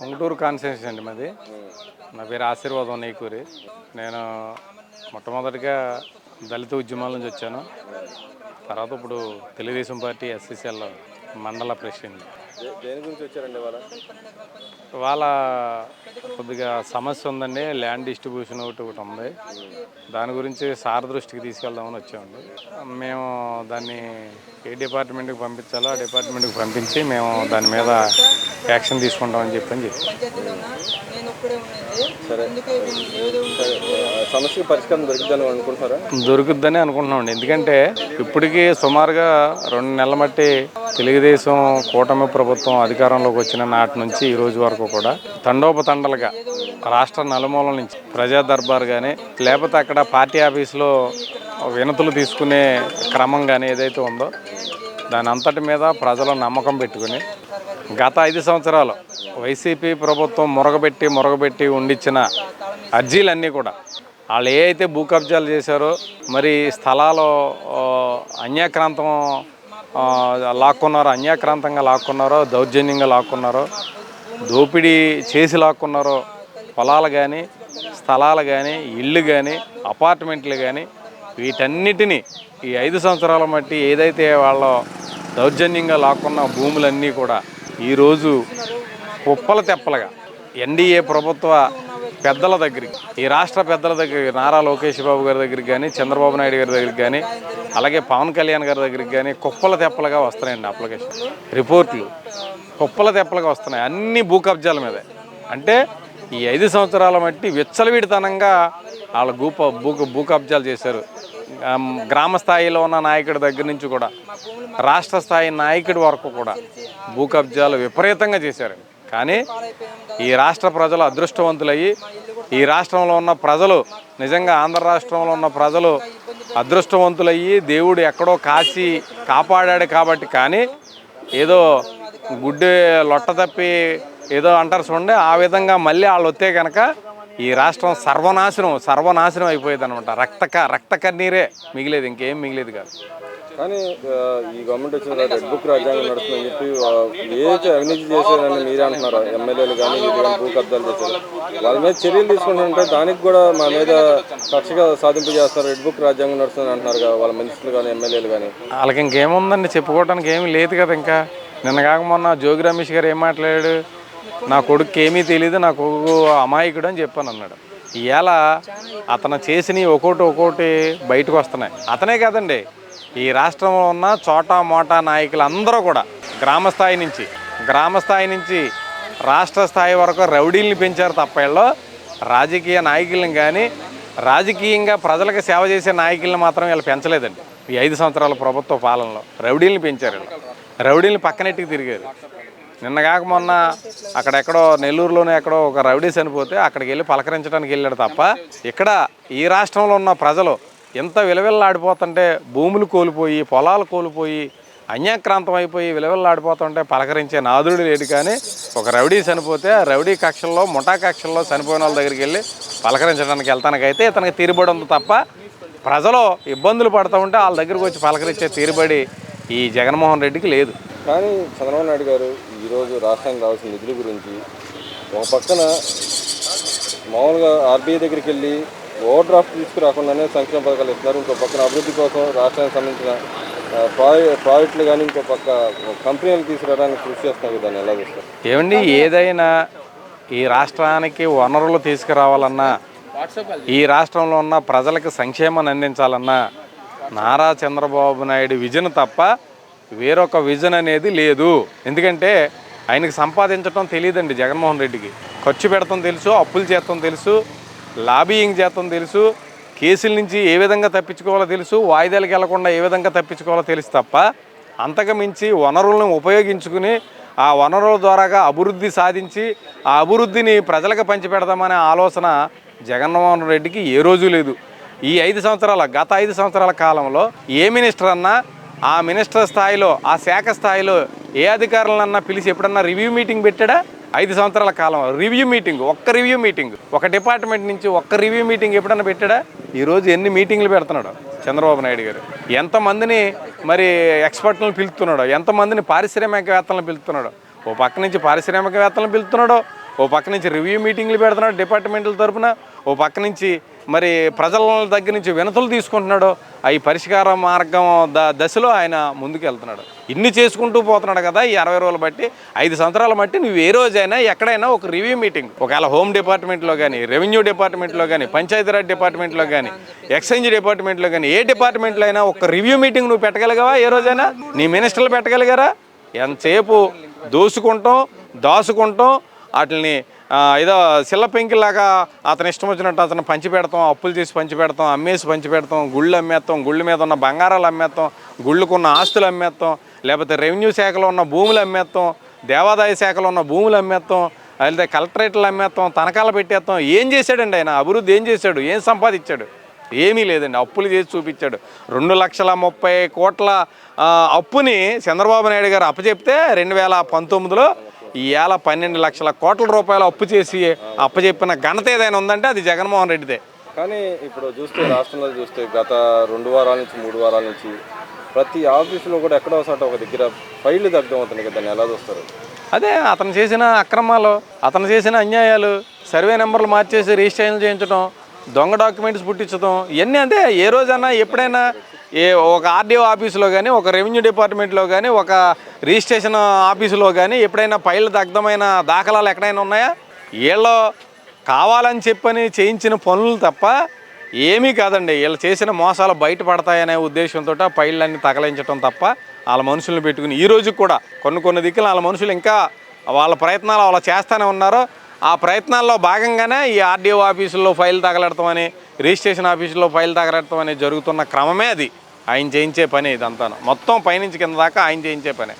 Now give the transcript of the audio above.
Unguturu constituency అండి మాది. నా పేరు ఆశీర్వాదం నేకూరి. నేను మొట్టమొదటిగా దళిత ఉద్యమాల నుంచి వచ్చాను. తర్వాత ఇప్పుడు తెలుగుదేశం పార్టీ ఎస్సీసీఎల్ మండల ప్రెసిడెంట్. దేని గురించి వచ్చారండి ఇవాళ? ఇవాళ కొద్దిగా సమస్య ఉందండి. ల్యాండ్ డిస్ట్రిబ్యూషన్ ఒకటి ఉంది. దాని గురించి సార్ దృష్టికి తీసుకెళ్దామని వచ్చామండి. మేము దాన్ని ఏ డిపార్ట్మెంట్కి పంపించాలో ఆ డిపార్ట్మెంట్కి పంపించి మేము దాని మీద యాక్షన్ తీసుకుంటామని చెప్పి సరే, సమస్యకి పరిష్కారం దొరుకుతుందని అనుకుంటున్నారా? దొరుకుద్దని అనుకుంటున్నామండి. ఎందుకంటే ఇప్పటికీ సుమారుగా 2 నెలల మట్టి తెలుగుదేశం కూటమి ప్రభుత్వం అధికారంలోకి వచ్చిన నాటి నుంచి ఈ రోజు వరకు కూడా తండోపతండలుగా రాష్ట్ర నలుమూలల నుంచి ప్రజా దర్బార్ కానీ లేకపోతే అక్కడ పార్టీ ఆఫీసులో వినతులు తీసుకునే క్రమం కానీ ఏదైతే ఉందో దాని అంతటి మీద ప్రజలు నమ్మకం పెట్టుకుని గత 5 సంవత్సరాలు వైసీపీ ప్రభుత్వం మురగబెట్టి ఉండిచ్చిన అర్జీలన్నీ కూడా వాళ్ళు ఏ అయితే భూ కబ్జాలు చేశారో, మరి స్థలాలు అన్యాక్రాంతంగా లాక్కున్నారో, దౌర్జన్యంగా లాక్కున్నారో, దోపిడీ చేసి లాక్కున్నారో, పొలాలు కానీ స్థలాలు కానీ ఇళ్ళు కానీ అపార్ట్మెంట్లు కానీ వీటన్నిటినీ ఈ 5 సంవత్సరాల మట్టి ఏదైతే వాళ్ళ దౌర్జన్యంగా లాక్కున్న భూములన్నీ కూడా ఈరోజు కుప్పల తెప్పలుగా ఎన్డీఏ ప్రభుత్వ పెద్దల దగ్గరికి, ఈ రాష్ట్ర పెద్దల దగ్గరికి, నారా లోకేష్ బాబు గారి దగ్గరికి కానీ, చంద్రబాబు నాయుడు గారి దగ్గరికి కానీ, అలాగే పవన్ కళ్యాణ్ గారి దగ్గరికి కానీ కుప్పల తెప్పలుగా వస్తున్నాయండి అప్లికేషన్ రిపోర్ట్లు. కుప్పల తెప్పలుగా వస్తున్నాయి అన్ని భూ కబ్జాల మీదే. అంటే ఈ 5 సంవత్సరాల మట్టి విచ్చలవిడితనంగా వాళ్ళు భూ కబ్జాలు చేశారు. గ్రామ స్థాయిలో ఉన్న నాయకుడి దగ్గర నుంచి కూడా రాష్ట్ర స్థాయి నాయకుడి వరకు కూడా భూ కబ్జాలు విపరీతంగా చేశారు. కానీ ఈ రాష్ట్ర ప్రజలు అదృష్టవంతులయ్యి, ఈ రాష్ట్రంలో ఉన్న ప్రజలు నిజంగా ఆంధ్ర రాష్ట్రంలో ఉన్న ప్రజలు అదృష్టవంతులయ్యి దేవుడు ఎక్కడో కాపాడాడు కాబట్టి, కానీ ఏదో గుడ్డి లొట్ట తప్పి ఏదో అంటారు చూడండి, ఆ విధంగా మళ్ళీ వాళ్ళు వస్తే కనుక ఈ రాష్ట్రం సర్వనాశనం అయిపోయేది అనమాట. రక్త కన్నీరే మిగిలేదు, ఇంకేం మిగిలేదు కాదు. కానీ ఈ గవర్నమెంట్ వచ్చిన రెడ్ బుక్ రాజ్యాంగం నడుస్తుందని చెప్పి ఏదైతే అవినీతి చేశారని మీరే అంటున్నారు. ఎమ్మెల్యేలు కానీ వీళ్ళు కానీ భూ కబ్జాలు చేశారు, వాళ్ళ మీద చర్యలు తీసుకుంటుంటే దానికి కూడా మా మీద కక్షగా సాధింపు చేస్తారు. రెడ్ బుక్ రాజ్యాంగం నడుస్తుందని అంటున్నారు కదా వాళ్ళ మనుషులు కానీ ఎమ్మెల్యేలు కానీ. వాళ్ళకి ఇంకేముందండి, చెప్పుకోవడానికి ఏమీ లేదు కదా. ఇంకా నిన్న కాక మొన్న జోగి రమేష్ గారు ఏం మాట్లాడాడు, నా కొడుకు ఏమీ తెలియదు, నా కొడుకు అమాయకుడు అని చెప్పాను అన్నాడు. ఇవాళ అతను చేసినవి ఒక్కోటి బయటకు వస్తున్నాయి. అతనే కాదండి, ఈ రాష్ట్రంలో ఉన్న చోటా మోటా నాయకులు అందరూ కూడా గ్రామ స్థాయి నుంచి రాష్ట్ర స్థాయి వరకు రౌడీల్ని పెంచారు తప్ప వీళ్ళు రాజకీయ నాయకులను కానీ రాజకీయంగా ప్రజలకు సేవ చేసే నాయకులను మాత్రం వీళ్ళు పెంచలేదండి. ఈ 5 సంవత్సరాల ప్రభుత్వ పాలనలో రౌడీల్ని పెంచారు. రౌడీల్ని పక్కనెట్టుకు తిరిగారు. నిన్న కాక మొన్న అక్కడెక్కడో నెల్లూరులోనే ఎక్కడో ఒక రౌడీ చనిపోతే అక్కడికి వెళ్ళి పలకరించడానికి వెళ్ళాడు తప్ప ఇక్కడ ఈ రాష్ట్రంలో ఉన్న ప్రజలు ఎంత విలవిల్లాడిపోతుంటే, భూములు కోల్పోయి పొలాలు కోల్పోయి అన్యాక్రాంతం అయిపోయి విలవిల్లాడిపోతుంటే పలకరించే నాదుడు లేడు. కానీ ఒక రౌడీ చనిపోతే ఆ రౌడీ కక్షల్లో ముఠా కక్షల్లో చనిపోయిన వాళ్ళ దగ్గరికి వెళ్ళి పలకరించడానికి వెళ్తానికైతే ఇతనికి తీరుబడి ఉంది తప్ప ప్రజలు ఇబ్బందులు పడుతూ ఉంటే వాళ్ళ దగ్గరికి వచ్చి పలకరించే తీరుబడి ఈ జగన్మోహన్ రెడ్డికి లేదు. కానీ చంద్రబాబు నాయుడు గారు ఈరోజు రాష్ట్రానికి రావాల్సిన నిధుల గురించి ఒక పక్కన మామూలుగా ఆర్బీఐ దగ్గరికి వెళ్ళి ఓవర్ డ్రాఫ్ట్ తీసుకురాకుండానే సంక్షేమ పథకాలు ఇస్తున్నారు. ఇంకో పక్కన అభివృద్ధి కోసం రాష్ట్రానికి సంబంధించిన ప్రాజెక్టులు కానీ ఇంకో పక్క కంపెనీలు తీసుకురావడానికి కృషి చేస్తున్నారు. దాన్ని ఎలా చూస్తారు? ఏమండి, ఏదైనా ఈ రాష్ట్రానికి వనరులు తీసుకురావాలన్నా, ఈ రాష్ట్రంలో ఉన్న ప్రజలకు సంక్షేమాన్ని అందించాలన్నా నారా చంద్రబాబు నాయుడు విజన్ తప్ప వేరొక విజన్ అనేది లేదు. ఎందుకంటే ఆయనకి సంపాదించడం తెలియదండి జగన్మోహన్ రెడ్డికి. ఖర్చు పెడతాం తెలుసు, అప్పులు చేస్తాం తెలుసు, లాబీయింగ్ చేస్తాం తెలుసు, కేసుల నుంచి ఏ విధంగా తప్పించుకోవాలో తెలుసు, వాయిదాలకు వెళ్లకుండా ఏ విధంగా తప్పించుకోవాలో తెలుసు తప్ప అంతకు మించి వనరులను ఉపయోగించుకుని ఆ వనరుల ద్వారాగా అభివృద్ధి సాధించి ఆ అభివృద్ధిని ప్రజలకు పంచిపెడదామనే ఆలోచన జగన్మోహన్ రెడ్డికి ఏ రోజు లేదు. ఈ గత 5 సంవత్సరాల కాలంలో ఏ మినిస్టర్ అన్నా ఆ మినిస్టర్ స్థాయిలో ఆ శాఖ స్థాయిలో ఏ అధికారులన్నా పిలిచి ఎప్పుడన్నా రివ్యూ మీటింగ్ పెట్టాడా? 5 సంవత్సరాల కాలం ఒక్క రివ్యూ మీటింగ్ ఒక డిపార్ట్మెంట్ నుంచి ఒక్క రివ్యూ మీటింగ్ ఎప్పుడన్నా పెట్టాడా? ఈరోజు ఎన్ని మీటింగ్లు పెడుతున్నాడు చంద్రబాబు నాయుడు గారు, ఎంతమందిని మరి ఎక్స్పర్ట్లను పిలుస్తున్నాడు, ఎంతమందిని పారిశ్రామికవేత్తలను పిలుస్తున్నాడు. ఓ పక్క నుంచి పారిశ్రామికవేత్తలను పిలుస్తున్నాడు, ఓ పక్క నుంచి రివ్యూ మీటింగ్లు పెడుతున్నాడు డిపార్ట్మెంట్ల తరపున, ఓ పక్క నుంచి మరి ప్రజల దగ్గర నుంచి వినతులు తీసుకుంటున్నాడు. అవి పరిష్కార మార్గం దశలో ఆయన ముందుకు వెళ్తున్నాడు. ఇన్ని చేసుకుంటూ పోతున్నాడు కదా ఈ 60 రోజులు బట్టి. 5 సంవత్సరాల బట్టి నువ్వు ఏ రోజైనా ఎక్కడైనా ఒక రివ్యూ మీటింగ్, ఒకవేళ హోమ్ డిపార్ట్మెంట్లో కానీ, రెవెన్యూ డిపార్ట్మెంట్లో కానీ, పంచాయతీరాజ్ డిపార్ట్మెంట్లో కానీ, ఎక్సైజ్ డిపార్ట్మెంట్లో కానీ, ఏ డిపార్ట్మెంట్లో అయినా ఒక రివ్యూ మీటింగ్ నువ్వు పెట్టగలిగావా? ఏ రోజైనా నీ మినిస్టర్లు పెట్టగలిగారా? ఎంతసేపు దోసుకుంటాం, దాసుకుంటాం, వాటిని ఏదో సిల్ల పెంకిలాగా అతను ఇష్టం వచ్చినట్టు అతను పంచి పెడతాం, అప్పులు చేసి పంచి పెడతాం, అమ్మేసి పంచి పెడతాం, గుళ్ళు అమ్మేస్తాం, గుళ్ళ మీద ఉన్న బంగారాలు అమ్మేస్తాం, గుళ్ళకున్న ఆస్తులు అమ్మేస్తాం, లేకపోతే రెవెన్యూ శాఖలో ఉన్న భూములు అమ్మేస్తాం, దేవాదాయ శాఖలో ఉన్న భూములు అమ్మేస్తాం, లేకపోతే కలెక్టరేట్లు అమ్మేస్తాం, తనఖాలు పెట్టేస్తాం. ఏం చేశాడండి ఆయన? అభివృద్ధి ఏం చేశాడు? ఏం సంపాదించాడు? ఏమీ లేదండి. అప్పులు చేసి చూపించాడు. 2,30,00,000 అప్పుని చంద్రబాబు నాయుడు గారు అప్పచెప్తే 2019లో ఈవేళ 12 లక్షల కోట్ల రూపాయలు అప్పు చేసి అప్పచెప్పిన ఘనత ఏదైనా ఉందంటే అది జగన్మోహన్ రెడ్డిదే. కానీ ఇప్పుడు చూస్తే రాష్ట్రంలో చూస్తే గత 2 వారాల నుంచి 3 వారాల నుంచి ప్రతి ఆఫీసులో కూడా ఎక్కడో ఒక దగ్గర ఫైళ్ళు దగ్ధం అవుతున్నాయి కదా, దాన్ని ఎలా చూస్తారు? అదే అతను చేసిన అక్రమాలు, అతను చేసిన అన్యాయాలు, సర్వే నెంబర్లు మార్చేసి రిజిస్ట్రేషన్ చేయించడం, దొంగ డాక్యుమెంట్స్ పుట్టించడం, ఇవన్నీ అంటే ఏ రోజైనా ఎప్పుడైనా ఒక ఆర్డీఓ ఆఫీసులో కానీ, ఒక రెవెన్యూ డిపార్ట్మెంట్లో కానీ, ఒక రిజిస్ట్రేషన్ ఆఫీసులో కానీ ఎప్పుడైనా ఫైళ్ళు దగ్ధమైన దాఖలాలు ఎక్కడైనా ఉన్నాయా? వీళ్ళు కావాలని చెప్పని చేయించిన పనులు తప్ప ఏమీ కాదండి. వీళ్ళు చేసిన మోసాలు బయటపడతాయనే ఉద్దేశంతో ఆ ఫైళ్ళన్నీ తగలించడం తప్ప వాళ్ళ మనుషులను పెట్టుకుని ఈ రోజు కూడా కొన్ని దిక్కులు వాళ్ళ మనుషులు ఇంకా వాళ్ళ ప్రయత్నాలు వాళ్ళు చేస్తూనే ఉన్నారు. ఆ ప్రయత్నాల్లో భాగంగానే ఈ ఆర్డీఓ ఆఫీసుల్లో ఫైల్ తగలడతాం అని, రిజిస్ట్రేషన్ ఆఫీసులో ఫైల్ తగలడతాం అని జరుగుతున్న క్రమమే అది. ఆయన చేయించే పని ఇదంతా, మొత్తం పైనుంచి కింద దాకా ఆయన చేయించే పని.